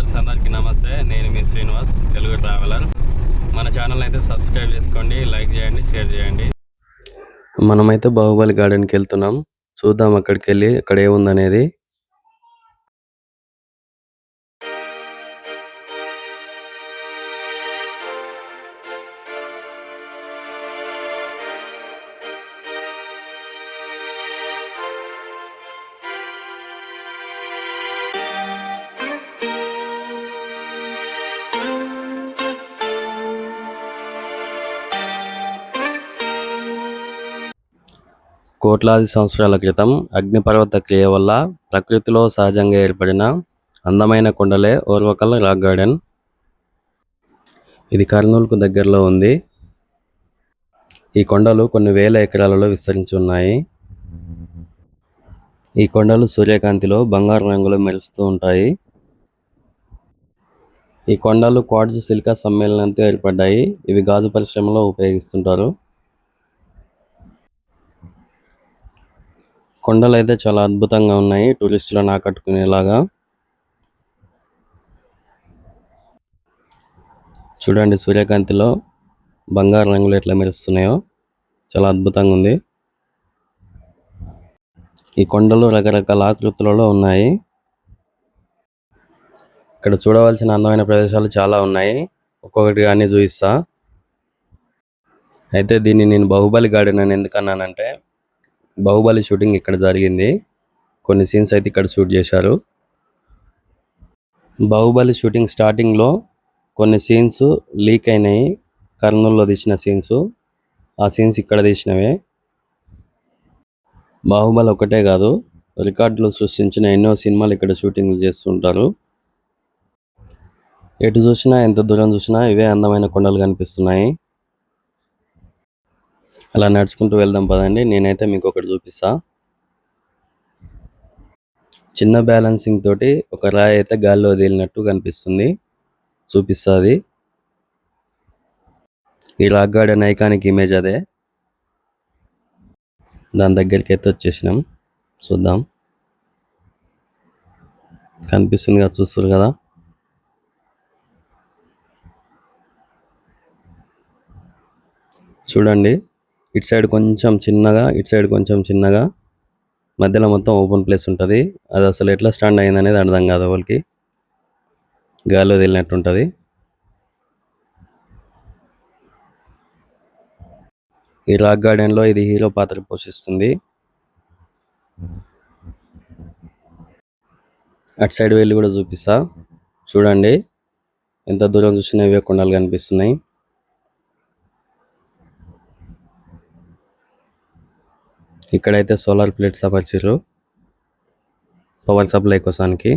Viewers అందరికీ నమస్తే. నేను మీ శ్రీనివాస్, తెలుగు ట్రావెలర్. మన ఛానల్ అయితే సబ్స్క్రైబ్ చేసుకోండి, లైక్ చేయండి, షేర్ చేయండి. మనమైతే బాహుబలి గార్డెన్కి వెళ్తున్నాం. చూద్దాం అక్కడికి వెళ్ళి అక్కడ ఏముందనేది. కోట్లాది సంవత్సరాల క్రితం అగ్నిపర్వత క్రియ వల్ల ప్రకృతిలో సహజంగా ఏర్పడిన అందమైన కొండలే ఓర్వకల్ రాక్ గార్డెన్. ఇది కర్నూలుకు దగ్గరలో ఉంది. ఈ కొండలు కొన్ని వేల ఎకరాలలో విస్తరించి ఉన్నాయి. ఈ కొండలు సూర్యకాంతిలో బంగారు రంగులో మెరుస్తూ ఉంటాయి. ఈ కొండలు క్వార్ట్జ్ సిలికా సమ్మేళనంతో ఏర్పడ్డాయి. ఇవి గాజు పరిశ్రమలో ఉపయోగిస్తుంటారు. కొండలు అయితే చాలా అద్భుతంగా ఉన్నాయి, టూరిస్టులను ఆకట్టుకునేలాగా. చూడండి సూర్యకాంతిలో బంగారు రంగులు ఎట్లా మెరుస్తున్నాయో, చాలా అద్భుతంగా ఉంది. ఈ కొండలు రకరకాల ఆకృతులలో ఉన్నాయి. ఇక్కడ చూడవలసిన అందమైన ప్రదేశాలు చాలా ఉన్నాయి, ఒక్కొక్కటిగా అన్ని చూపిస్తా. అయితే దీన్ని నేను బాహుబలి గార్డెన్ అని ఎందుకన్నానంటే, బాహుబలి షూటింగ్ ఇక్కడ జరిగింది. కొన్ని సీన్స్ అయితే ఇక్కడ షూట్ చేశారు. బాహుబలి షూటింగ్ స్టార్టింగ్లో కొన్ని సీన్స్ లీక్ అయినాయి. కర్నూలులో తీసిన సీన్స్, ఆ సీన్స్ ఇక్కడ తీసినవే. బాహుబలి ఒకటే కాదు, రికార్డులు సృష్టించిన ఎన్నో సినిమాలు ఇక్కడ షూటింగ్లు చేస్తుంటారు. ఎటు చూసినా, ఎంత దూరం చూసినా ఇవే అందమైన కొండలు కనిపిస్తున్నాయి. అలా నడుచుకుంటూ వెళ్దాం పదండి. నేనైతే మీకు ఒకటి చూపిస్తా. చిన్న బ్యాలెన్సింగ్ తోటి ఒక రాయి అయితే గాల్లో వదిలినట్టు కనిపిస్తుంది, చూపిస్తుంది. ఈ రాక్ గార్డెన్ ఐకానిక్ ఇమేజ్ అదే. దాని దగ్గరికి అయితే వచ్చేసినాం, చూద్దాం. కనిపిస్తుంది కదా, చూస్తారు కదా. చూడండి, ఇటు సైడ్ కొంచెం చిన్నగా, ఇటు సైడ్ కొంచెం చిన్నగా, మధ్యలో మొత్తం ఓపెన్ ప్లేస్ ఉంటుంది. అది అసలు ఎట్లా స్టాండ్ అయింది అనేది అర్థం కాదు వాళ్ళకి, గాల్లో వదిలినట్టు ఉంటుంది. ఈ రాక్ గార్డెన్లో ఇది హీరో పాత్ర పోషిస్తుంది. అటు సైడ్ వెళ్ళి కూడా చూపిస్తా. చూడండి, ఎంత దూరం చూసినా ఇవే కొండలు కనిపిస్తున్నాయి. ఇక్కడైతే సోలార్ ప్లేట్స్ అమర్చారు పవర్ సప్లై కోసానికి.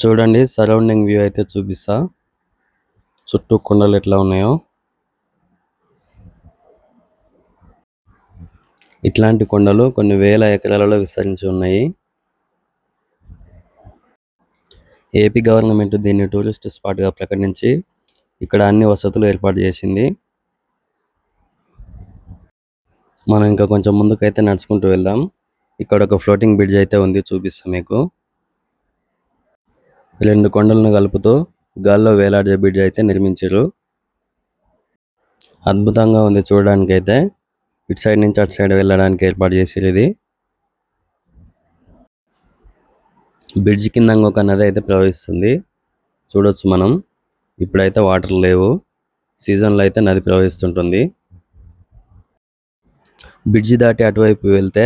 చూడండి, సరౌండింగ్ వ్యూ అయితే చూపిస్తా. చుట్టూ కొండలు ఎట్లా ఉన్నాయో. ఇట్లాంటి కొండలు కొన్ని వేల ఎకరాలలో విస్తరించి ఉన్నాయి. ఏపీ గవర్నమెంట్ దీన్ని టూరిస్ట్ స్పాట్గా ప్రకటించి ఇక్కడ అన్ని వసతులు ఏర్పాటు చేసింది. మనం ఇంకా కొంచెం ముందుకైతే నడుచుకుంటూ వెళ్దాం. ఇక్కడ ఒక ఫ్లోటింగ్ బ్రిడ్జ్ అయితే ఉంది, చూపిస్తాం మీకు. రెండు కొండలను కలుపుతూ గాల్లో వేలాడే బ్రిడ్జ్ అయితే నిర్మించారు. అద్భుతంగా ఉంది చూడడానికి అయితే. ఇటు సైడ్ నుంచి అటు సైడ్ వెళ్ళడానికి ఏర్పాటు చేసారు. ఇది బ్రిడ్జ్ కింద ఒక నది అయితే ప్రవహిస్తుంది, చూడొచ్చు మనం. ఇప్పుడైతే వాటర్ లేవు, సీజన్లో అయితే నది ప్రవహిస్తుంటుంది. బ్రిడ్జి దాటి అటువైపు వెళ్తే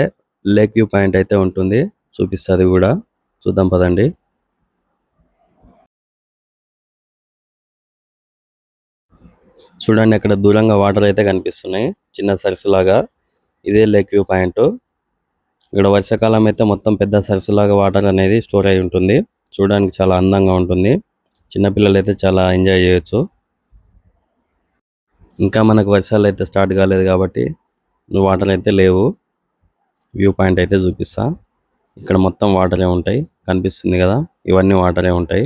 లేక్ వ్యూ పాయింట్ అయితే ఉంటుంది, చూపిస్తుంది కూడా. చూద్దాం పదండి. చూడండి, అక్కడ దూరంగా వాటర్ అయితే కనిపిస్తున్నాయి, చిన్న సరస్సులాగా. ఇదే లేక్ వ్యూ పాయింట్. ఇక్కడ వర్షాకాలం అయితే మొత్తం పెద్ద సరస్సులాగా వాటర్ అనేది స్టోర్ అయి ఉంటుంది. చూడడానికి చాలా అందంగా ఉంటుంది. చిన్నపిల్లలు అయితే చాలా ఎంజాయ్ చేయొచ్చు. ఇంకా మనకు వర్షాలు అయితే స్టార్ట్ కాలేదు కాబట్టి వాటర్ అయితే లేవు. వ్యూ పాయింట్ అయితే చూపిస్తా. ఇక్కడ మొత్తం వాటరే ఉంటాయి, కనిపిస్తుంది కదా, ఇవన్నీ వాటరే ఉంటాయి.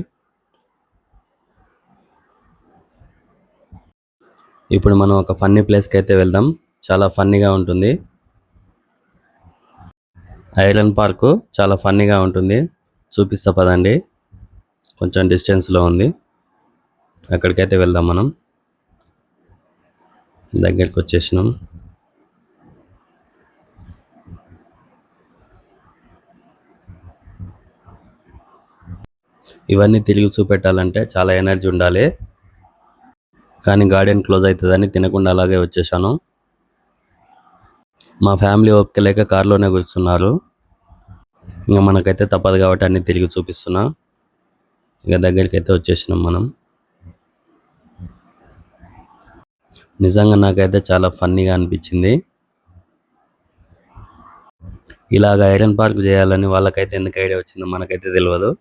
ఇప్పుడు మనం ఒక ఫన్నీ ప్లేస్కి అయితే వెళ్దాం, చాలా ఫన్నీగా ఉంటుంది. ఐరన్ పార్కు చాలా ఫన్నీగా ఉంటుంది. చూపిస్తా పదండి. కొంచెం డిస్టెన్స్లో ఉంది. అక్కడికైతే వెళ్దాం మనం. దగ్గరికి వచ్చేసినాం. ఇవన్నీ తిరిగి చూపెట్టాలంటే చాలా ఎనర్జీ ఉండాలి. కానీ గార్డెన్ క్లోజ్ అవుతుందని తినకుండా అలాగే వచ్చేసాను. మా ఫ్యామిలీ ఓపిక లేక కారులోనే కూర్చున్నారు. ఇంకా మనకైతే తప్పదు కాబట్టి అన్ని తిరిగి చూపిస్తున్నా. ఇక దగ్గరికి అయితే వచ్చేసినాం మనం. నిజంగా నాకైతే చాలా ఫన్నీగా అనిపించింది. ఇలాగ ఐరన్ పార్క్ చేయాలని వాళ్ళకైతే ఎందుకు ఐడియా వచ్చిందో మనకైతే తెలియదు.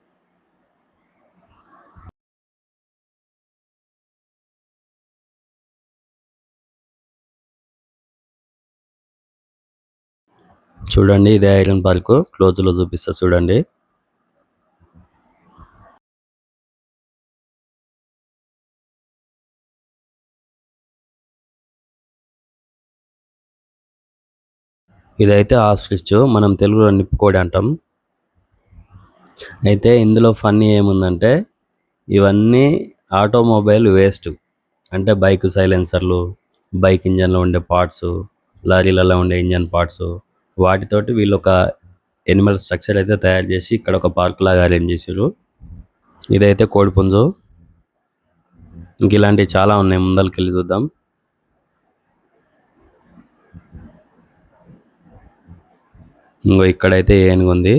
చూడండి, ఇదే ఐరన్ పార్క్. క్లోజ్లో చూపిస్తా చూడండి. ఇదైతే ఆస్ట్రిచ్, మనం తెలుగులో నిప్పుకోడి అంటాం. అయితే ఇందులో ఫన్నీ ఏముందంటే ఇవన్నీ ఆటోమొబైల్ వేస్ట్. అంటే బైక్ సైలెన్సర్లు, బైక్ ఇంజన్లో ఉండే పార్ట్స్, లారీలలో ఉండే ఇంజన్ పార్ట్స్, వాటితోటి వీళ్ళు ఒక ఎనిమల్ స్ట్రక్చర్ అయితే తయారు చేసి ఇక్కడ ఒక పార్క్ లాగా అరేంజ్ చేసారు. ఇదైతే కోడిపుంజు. ఇంక ఇలాంటివి చాలా ఉన్నాయి, ముందరికి వెళ్ళి చూద్దాం. ఇంకో ఇక్కడైతే ఏనుగు ఉంది.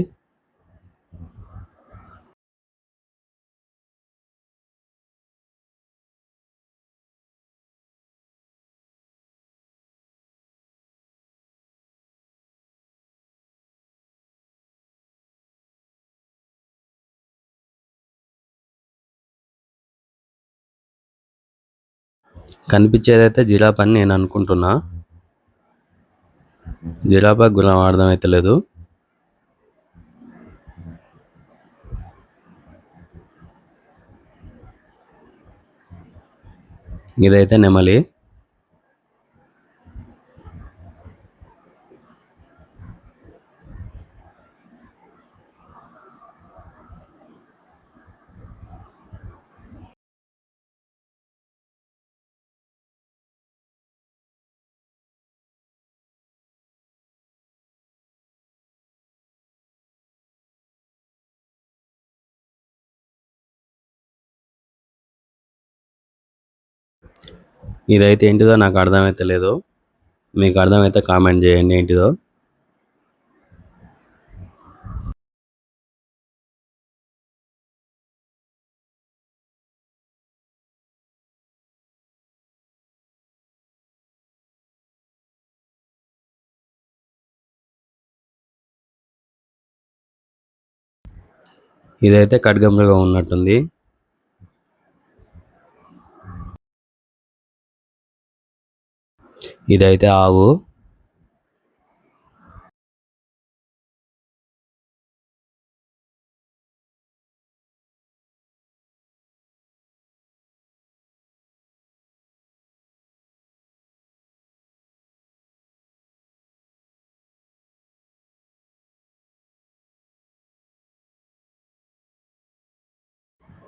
కనిపించేదైతే జిరాఫ్ అని నేను అనుకుంటున్నా. జిరాఫా గుర్రం అర్థం అయితే లేదు. ఇదైతే నెమలి. ఇదైతే ఏంటిదో నాకు అర్థమైతే లేదు. మీకు అర్థమైతే కామెంట్ చేయండి ఏంటిదో. ఇదైతే ఖడ్గమృగం ఉన్నట్టుంది. ఇదైతే ఆవు.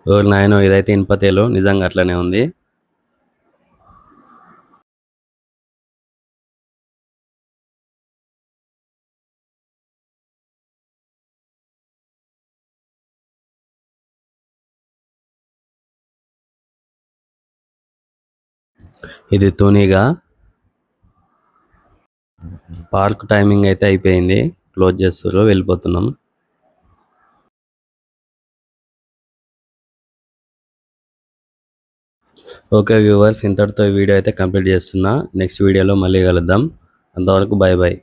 ఎవరు నాయనో, ఇదైతే ఇనుపతేలు. నిజంగా అట్లనే ఉంది. ఇది తూనీగా. పార్క్ టైమింగ్ అయితే అయిపోయింది, క్లోజ్ చేస్తారు, వెళ్ళిపోతున్నాం. ఓకే వ్యూవర్స్, ఇంతటితో ఈ వీడియో అయితే కంప్లీట్ చేస్తున్నా. నెక్స్ట్ వీడియోలో మళ్ళీ కలుద్దాం. అంతవరకు బాయ్ బాయ్.